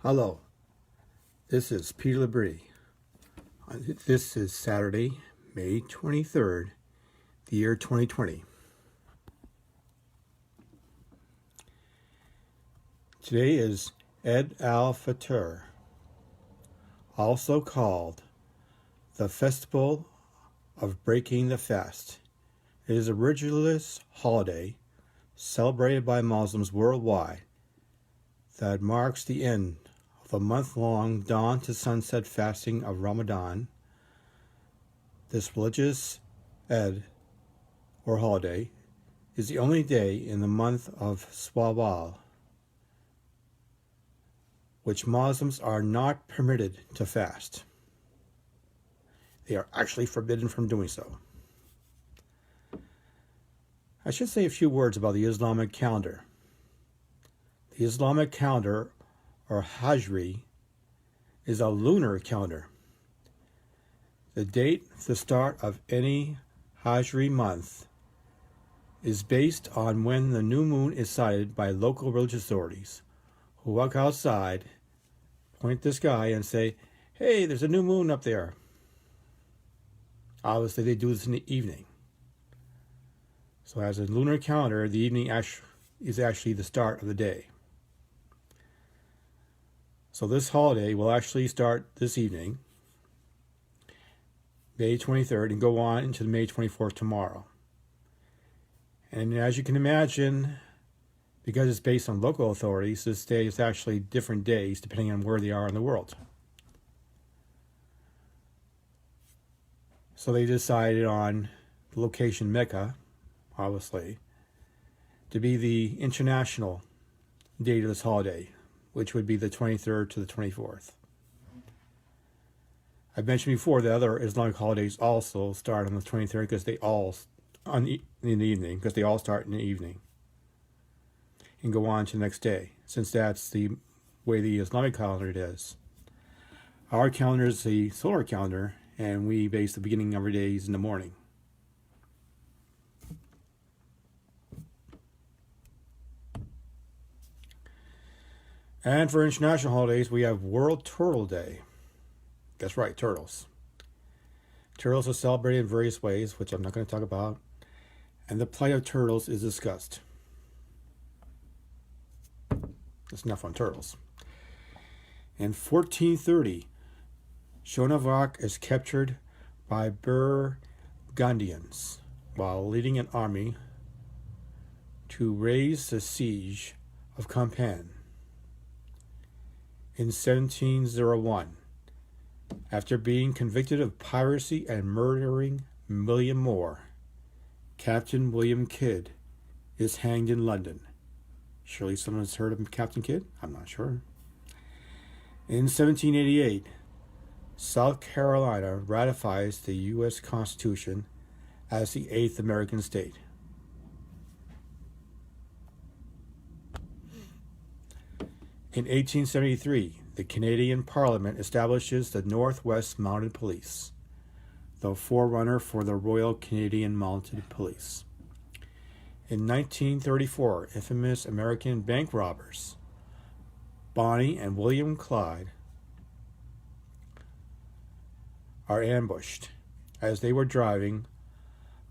Hello, this is Peter Labrie. This is Saturday, May 23rd, the year 2020. Today is Eid al-Fitr, also called the Festival of Breaking the Fast. It is a religious holiday celebrated by Muslims worldwide that marks the end of the month-long dawn to sunset fasting of Ramadan. This religious Eid, or holiday, is the only day in the month of Shawwal which Muslims are not permitted to fast. They are actually forbidden from doing so. I should say a few words about the Islamic calendar. The Islamic calendar, or Hijri, is a lunar calendar. The date, the start of any Hijri month, is based on when the new moon is sighted by local religious authorities, who walk outside, point to the sky, and say, "Hey, there's a new moon up there." Obviously, they do this in the evening. So as a lunar calendar, the evening is actually the start of the day. So this holiday will actually start this evening, May 23rd, and go on into May 24th tomorrow. And as you can imagine, because it's based on local authorities, this day is actually different days depending on where they are in the world. So they decided on the location Mecca, obviously, to be the international date of this holiday, which would be the 23rd to the 24th. I've mentioned before that other Islamic holidays also start on the 23rd because they all in the evening, because they all start in the evening and go on to the next day, since that's the way the Islamic calendar is. Our calendar is the solar calendar, and we base the beginning of our days in the morning. And for international holidays, we have World Turtle Day. That's right, turtles. Turtles are celebrated in various ways, which I'm not going to talk about, and the plight of turtles is discussed. That's enough on turtles. In 1430, Joan-of-Arc is captured by Burgundians while leading an army to raise the siege of Compiègne. In 1701, after being convicted of piracy and murdering William Moore, Captain William Kidd is hanged in London. Surely someone's heard of Captain Kidd? I'm not sure. In 1788, South Carolina ratifies the U.S. Constitution as the 8th American state. In 1873, the Canadian Parliament establishes the Northwest Mounted Police, the forerunner for the Royal Canadian Mounted Police. In 1934, infamous American bank robbers, Bonnie and William Clyde, are ambushed as they were driving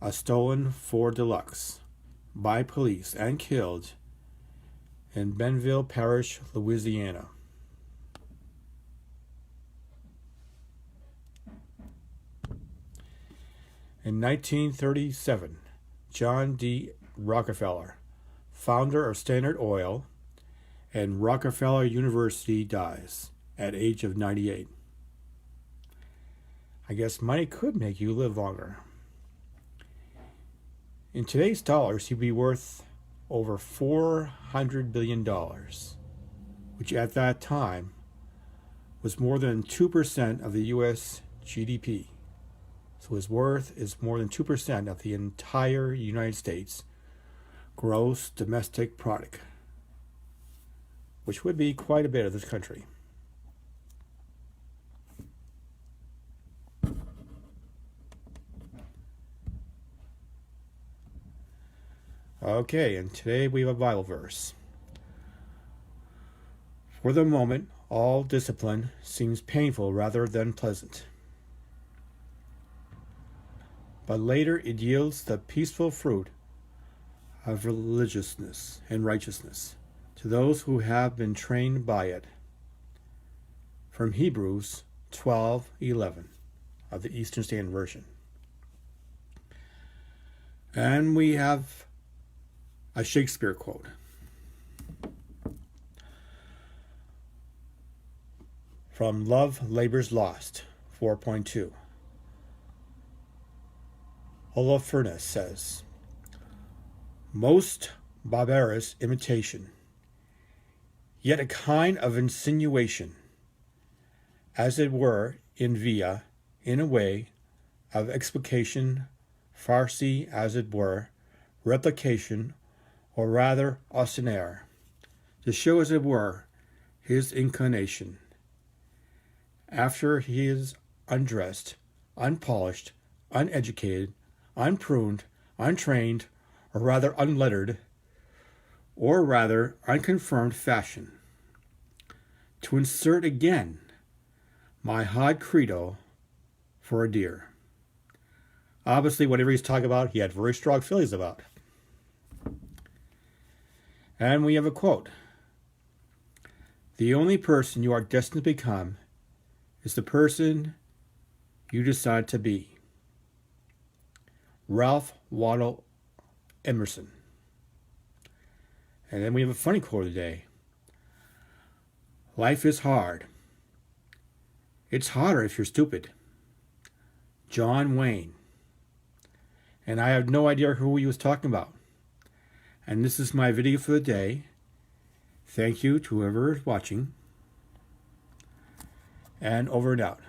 a stolen Ford Deluxe by police and killed in Bentonville Parish, Louisiana. In 1937, John D. Rockefeller, founder of Standard Oil and Rockefeller University, dies at age of 98. I guess money could make you live longer. In today's dollars, he'd be worth over $400 billion, which at that time was more than 2% of the U.S. GDP. So his worth is more than 2% of the entire United States gross domestic product, which would be quite a bit of this country. Okay, and today we have a Bible verse. For the moment, all discipline seems painful rather than pleasant. But later it yields the peaceful fruit of religiousness and righteousness to those who have been trained by it. From Hebrews 12:11 of the Eastern Standard Version. And we have a Shakespeare quote. From Love Labours Lost 4.2. Holofernes says, most barbarous imitation, yet a kind of insinuation, as it were in a way of explication, farcy as it were, replication, or rather austere, to show as it were his inclination. After he is undressed, unpolished, uneducated, unpruned, untrained, or rather unlettered, or rather unconfirmed fashion, to insert again my hard credo for a deer. Obviously, whatever he's talking about, he had very strong feelings about. And we have a quote. The only person you are destined to become is the person you decide to be. Ralph Waldo Emerson. And then we have a funny quote of the day. Life is hard. It's harder if you're stupid. John Wayne. And I have no idea who he was talking about. And this is my video for the day. Thank you to whoever is watching. And over and out.